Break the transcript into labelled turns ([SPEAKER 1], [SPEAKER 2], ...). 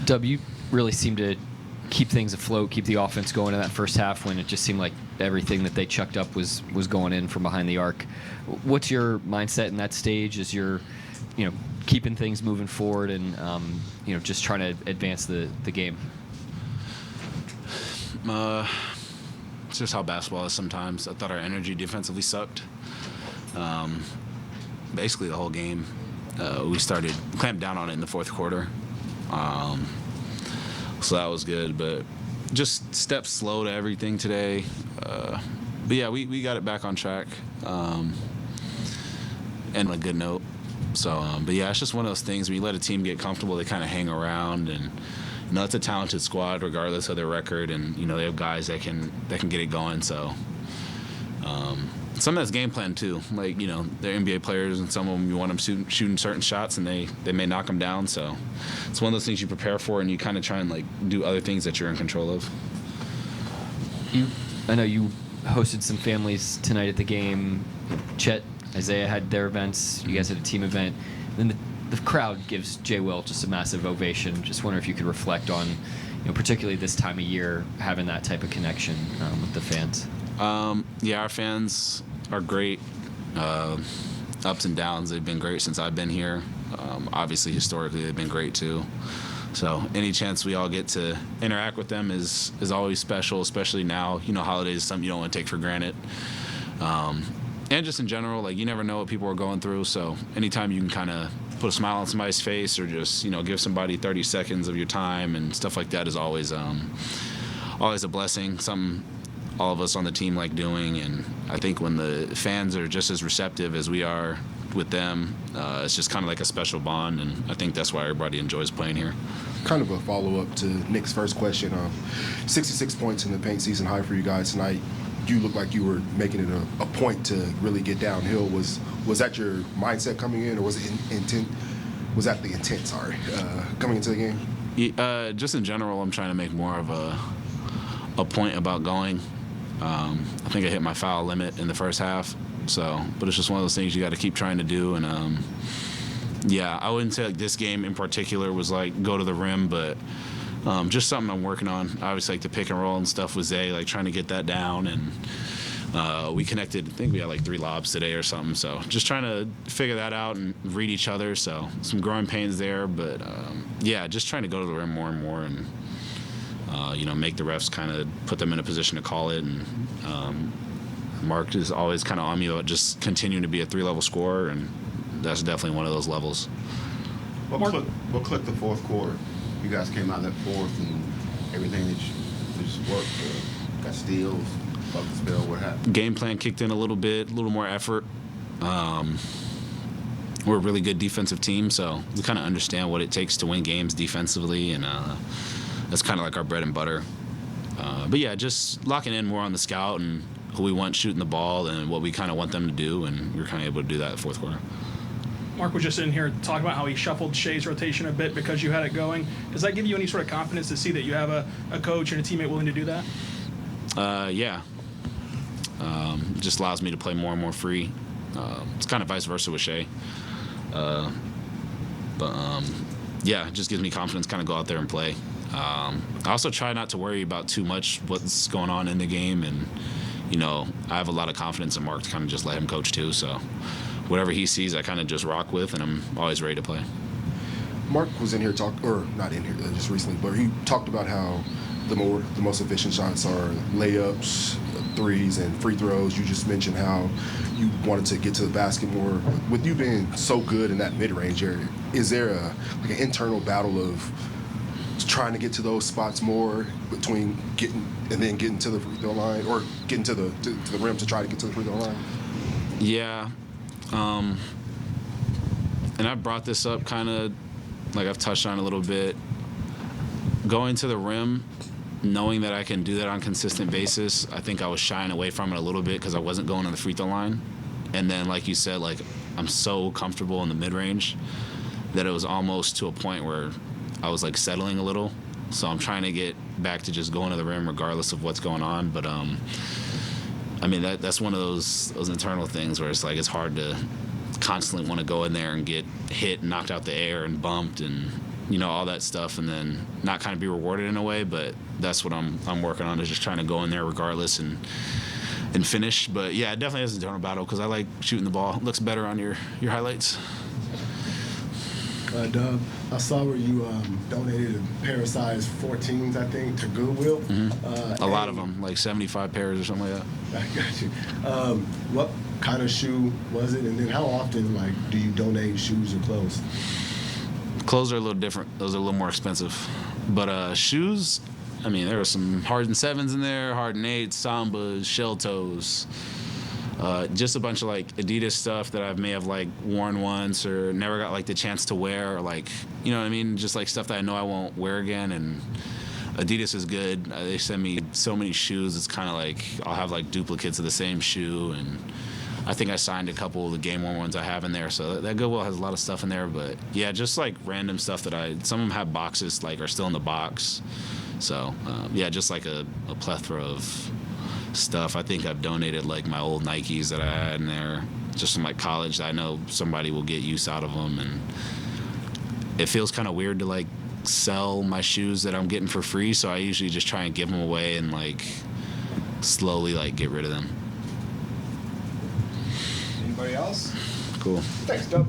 [SPEAKER 1] W really seemed to keep things afloat, keep the offense going in that first half when it just seemed like everything that they chucked up was going in from behind the arc. What's your mindset in that stage as you're, keeping things moving forward and, just trying to advance the game?
[SPEAKER 2] It's just how basketball is sometimes. I thought our energy defensively sucked. Basically the whole game. We started clamped down on it in the fourth quarter. So that was good, but just steps slow to everything today. But yeah, we got it back on track, and on a good note. So, but yeah, it's just one of those things when you let a team get comfortable, they kind of hang around, and it's a talented squad regardless of their record, and they have guys that can get it going. So, some of that's game plan too. Like they're NBA players, and some of them you want them shooting certain shots, and they may knock them down. So it's one of those things you prepare for, and you kind of try and do other things that you're in control of.
[SPEAKER 1] I know you hosted some families tonight at the game. Chet, Isaiah had their events. You guys had a team event. Then the crowd gives J. Will just a massive ovation. Just wonder if you could reflect on, particularly this time of year, having that type of connection with the fans.
[SPEAKER 2] Yeah, our fans are great. Ups and downs, they've been great since I've been here. Obviously, historically, they've been great too. So any chance we all get to interact with them is always special, especially now. Holidays is something you don't want to take for granted. And just in general, you never know what people are going through. So anytime you can kind of put a smile on somebody's face or just, give somebody 30 seconds of your time and stuff like that is always a blessing. Something all of us on the team like doing, and I think when the fans are just as receptive as we are with them, it's just kind of like a special bond, and I think that's why everybody enjoys playing here.
[SPEAKER 3] Kind of a follow-up to Nick's first question. 66 points in the paint, season high for you guys tonight. You look like you were making it a point to really get downhill. Was that your mindset coming in, or was it intent? Was that the intent? Sorry, coming into the game.
[SPEAKER 2] Yeah, just in general, I'm trying to make more of a point about going. I think I hit my foul limit in the first half, but it's just one of those things you got to keep trying to do. And yeah, I wouldn't say this game in particular was go to the rim, but just something I'm working on. Obviously, the pick and roll and stuff with Zay, trying to get that down, and we connected. I think we had 3 lobs today or something. So just trying to figure that out and read each other. So some growing pains there, but yeah, just trying to go to the rim more and more, and make the refs kind of put them in a position to call it. And Mark is always kind of on me about just continuing to be a 3-level scorer, and that's definitely one of those levels.
[SPEAKER 4] What clicked the fourth quarter? You guys came out in that fourth, and everything that just worked. Got steals, bucket spill, what happened?
[SPEAKER 2] Game plan kicked in a little bit, a little more effort. We're a really good defensive team, so we kind of understand what it takes to win games defensively, and that's kind of our bread and butter. But yeah, just locking in more on the scout and who we want shooting the ball and what we kind of want them to do, and we were kind of able to do that in the fourth quarter.
[SPEAKER 5] Mark was just in here talking about how he shuffled Shea's rotation a bit because you had it going. Does that give you any sort of confidence to see that you have a coach and a teammate willing to do that?
[SPEAKER 2] Yeah. It just allows me to play more and more free. It's kind of vice versa with Shea. Yeah, it just gives me confidence to kind of go out there and play. I also try not to worry about too much what's going on in the game, and I have a lot of confidence in Mark to kind of just let him coach too. So whatever he sees, I kind of just rock with, and I'm always ready to play.
[SPEAKER 3] Mark was in here not in here just recently, but he talked about how the most efficient shots are layups, threes, and free throws. You just mentioned how you wanted to get to the basket more. With you being so good in that mid-range area, is there an internal battle of trying to get to those spots more between getting to the free throw line, or getting to the rim to try to get to the free throw line?
[SPEAKER 2] Yeah. And I brought this up kind of I've touched on a little bit. Going to the rim, knowing that I can do that on a consistent basis, I think I was shying away from it a little bit because I wasn't going to the free throw line. And then, like you said, I'm so comfortable in the mid-range that it was almost to a point where I was settling a little. So I'm trying to get back to just going to the rim regardless of what's going on. But I mean, that's one of those internal things where it's hard to constantly want to go in there and get hit and knocked out the air and bumped, and all that stuff, and then not kind of be rewarded in a way. But that's what I'm working on, is just trying to go in there regardless and finish. But yeah, it definitely is a donor battle because I like shooting the ball. It looks better on your highlights.
[SPEAKER 6] Doug, I saw where you donated a pair of size 14s, I think, to Goodwill.
[SPEAKER 2] A lot of them, like 75 pairs or something like that.
[SPEAKER 6] I got you. What kind of shoe was it, and then how often, do you donate shoes or clothes?
[SPEAKER 2] Clothes are a little different. Those are a little more expensive. But shoes, I mean, there were some Harden 7s in there, Harden 8s, Sambas, shell toes. Just a bunch of Adidas stuff that I may have worn once or never got the chance to wear, or you know what I mean? Just stuff that I know I won't wear again. And Adidas is good. They send me so many shoes. It's kind of I'll have duplicates of the same shoe, and I think I signed a couple of the game worn ones I have in there. So that Goodwill has a lot of stuff in there. But yeah, just random stuff that some of them have boxes are still in the box. So yeah, just a plethora of stuff. I think I've donated my old Nikes that I had in there just from college. I know somebody will get use out of them, and it feels kind of weird to sell my shoes that I'm getting for free, so I usually just try and give them away and slowly get rid of them.
[SPEAKER 7] Anybody else?
[SPEAKER 2] Cool.
[SPEAKER 7] Thanks, Doug.